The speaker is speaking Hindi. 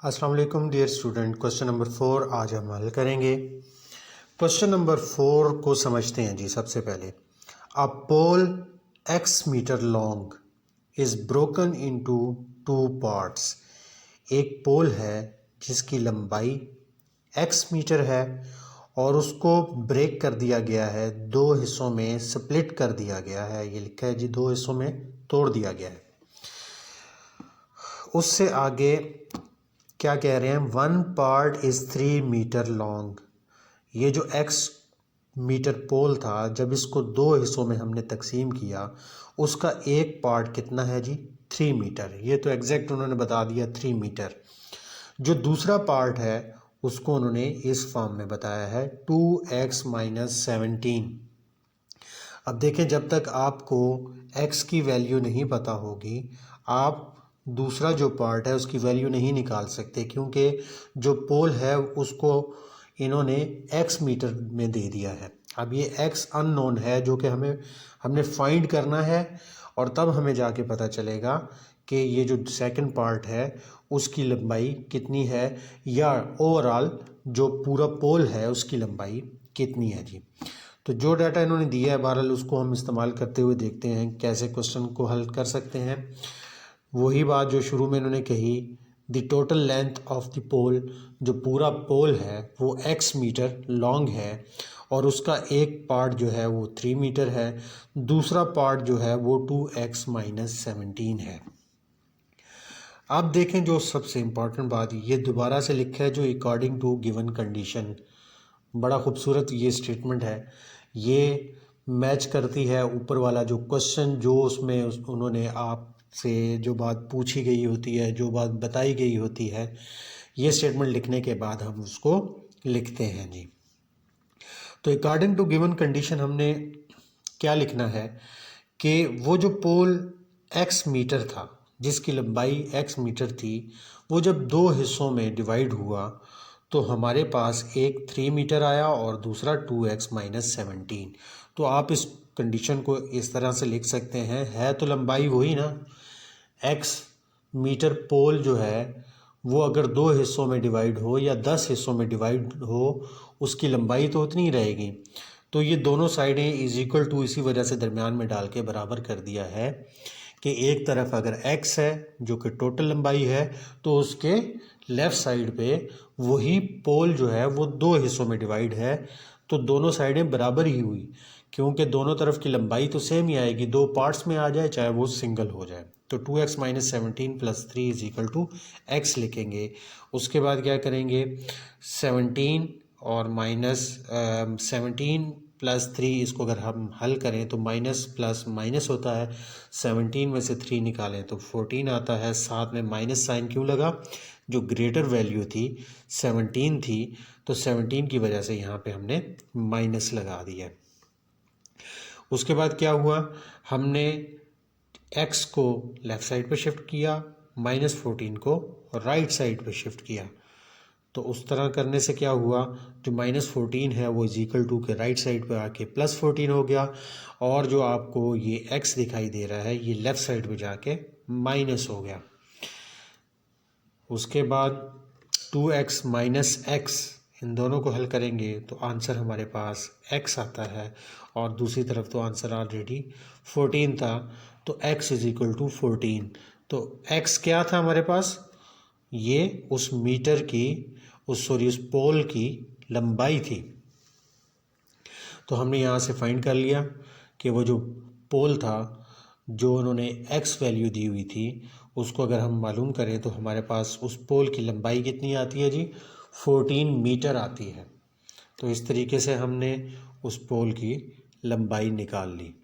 अस्सलाम वालेकुम डियर स्टूडेंट। क्वेश्चन नंबर 4 आज हम हल करेंगे। क्वेश्चन नंबर 4 को समझते हैं जी। सबसे पहले a pole x metre long is broken into 2 parts. एक पोल है जिसकी लंबाई x मीटर है और उसको ब्रेक कर दिया गया है, 2 हिस्सों में स्प्लिट कर दिया गया है। ये लिखा है जी, 2 हिस्सों में तोड़ दिया गया है। उससे आगे क्या कह रहे हैं, 1 पार्ट इज़ 3 मीटर लॉन्ग। ये जो x मीटर पोल था, जब इसको 2 हिस्सों में हमने तकसीम किया, उसका एक पार्ट कितना है जी, 3 मीटर। ये तो एग्जैक्ट उन्होंने बता दिया 3 मीटर। जो दूसरा पार्ट है उसको उन्होंने इस फॉर्म में बताया है 2x - 17। अब देखें, जब तक आपको x की वैल्यू नहीं पता होगी, आप दूसरा जो पार्ट है उसकी वैल्यू नहीं निकाल सकते, क्योंकि जो पोल है उसको इन्होंने x मीटर में दे दिया है। अब ये x अननोन है जो कि हमने फाइंड करना है, और तब हमें जाके पता चलेगा कि ये जो सेकंड पार्ट है उसकी लंबाई कितनी है, या ओवरऑल जो पूरा पोल है उसकी लंबाई कितनी है जी। तो जो डाटा इन्होंने दिया है, बहरहाल उसको हम इस्तेमाल करते हुए देखते हैं कैसे क्वेश्चन को हल कर सकते हैं। वही बात जो शुरू में इन्होंने कही, the total length of the pole, जो पूरा पोल है वो x मीटर लॉन्ग है और उसका एक पार्ट जो है वो 3 मीटर है, दूसरा पार्ट जो है वो 2x - 17 है। अब देखें, जो सबसे इम्पॉर्टेंट बात ये दोबारा से लिखा है, जो अकॉर्डिंग टू गिवन कंडीशन। बड़ा खूबसूरत ये स्टेटमेंट है, ये मैच करती है ऊपर वाला जो क्वेश्चन, जो उसमें उन्होंने आपसे जो बात पूछी गई होती है, जो बात बताई गई होती है। ये स्टेटमेंट लिखने के बाद हम उसको लिखते हैं जी। तो अकॉर्डिंग टू गिवन कंडीशन हमने क्या लिखना है कि वो जो पोल x मीटर था, जिसकी लंबाई x मीटर थी, वो जब 2 हिस्सों में डिवाइड हुआ तो हमारे पास एक 3 मीटर आया और दूसरा 2x - 17। तो आप इस कंडीशन को इस तरह से लिख सकते हैं, है तो लंबाई वही ना, x मीटर पोल जो है वो अगर 2 हिस्सों में डिवाइड हो या 10 हिस्सों में डिवाइड हो, उसकी लंबाई तो उतनी ही रहेगी। तो ये दोनों साइडें इज इक्वल टू इसी वजह से दरमियान में डाल के बराबर कर दिया है कि एक तरफ अगर x है जो कि टोटल लंबाई है, तो उसके लेफ़्ट साइड पे वही पोल जो है वो 2 हिस्सों में डिवाइड है, तो दोनों साइडें बराबर ही हुई, क्योंकि दोनों तरफ की लंबाई तो सेम ही आएगी, 2 पार्ट्स में आ जाए चाहे वो सिंगल हो जाए। तो 2x - 17 + 3 is equal to x लिखेंगे। उसके बाद क्या करेंगे, 17 और -17 + 3, इसको अगर हम हल करें तो माइनस प्लस माइनस होता है, 17 में से 3 निकालें तो 14 आता है। साथ में माइनस साइन क्यों लगा, जो ग्रेटर वैल्यू थी 17 थी, तो 17 की वजह से यहाँ पे हमने माइनस लगा दिया। उसके बाद क्या हुआ, हमने x को लेफ़्ट साइड पे शिफ्ट किया, -14 को राइट साइड पे शिफ्ट किया। तो उस तरह करने से क्या हुआ, जो -14 है वो इज इक्वल टू के राइट साइड पे आके +14 हो गया, और जो आपको ये x दिखाई दे रहा है ये लेफ़्ट साइड पे जाके माइनस हो गया। उसके बाद 2x - x, इन दोनों को हल करेंगे तो आंसर हमारे पास x आता है, और दूसरी तरफ तो आंसर ऑलरेडी 14 था, तो x इज इक्वल टू 14। तो x क्या था हमारे पास, ये उस मीटर की उस पोल की लंबाई थी। तो हमने यहाँ से फाइंड कर लिया कि वो जो पोल था, जो उन्होंने x वैल्यू दी हुई थी, उसको अगर हम मालूम करें तो हमारे पास उस पोल की लंबाई कितनी आती है जी, 14 मीटर आती है। तो इस तरीके से हमने उस पोल की लंबाई निकाल ली।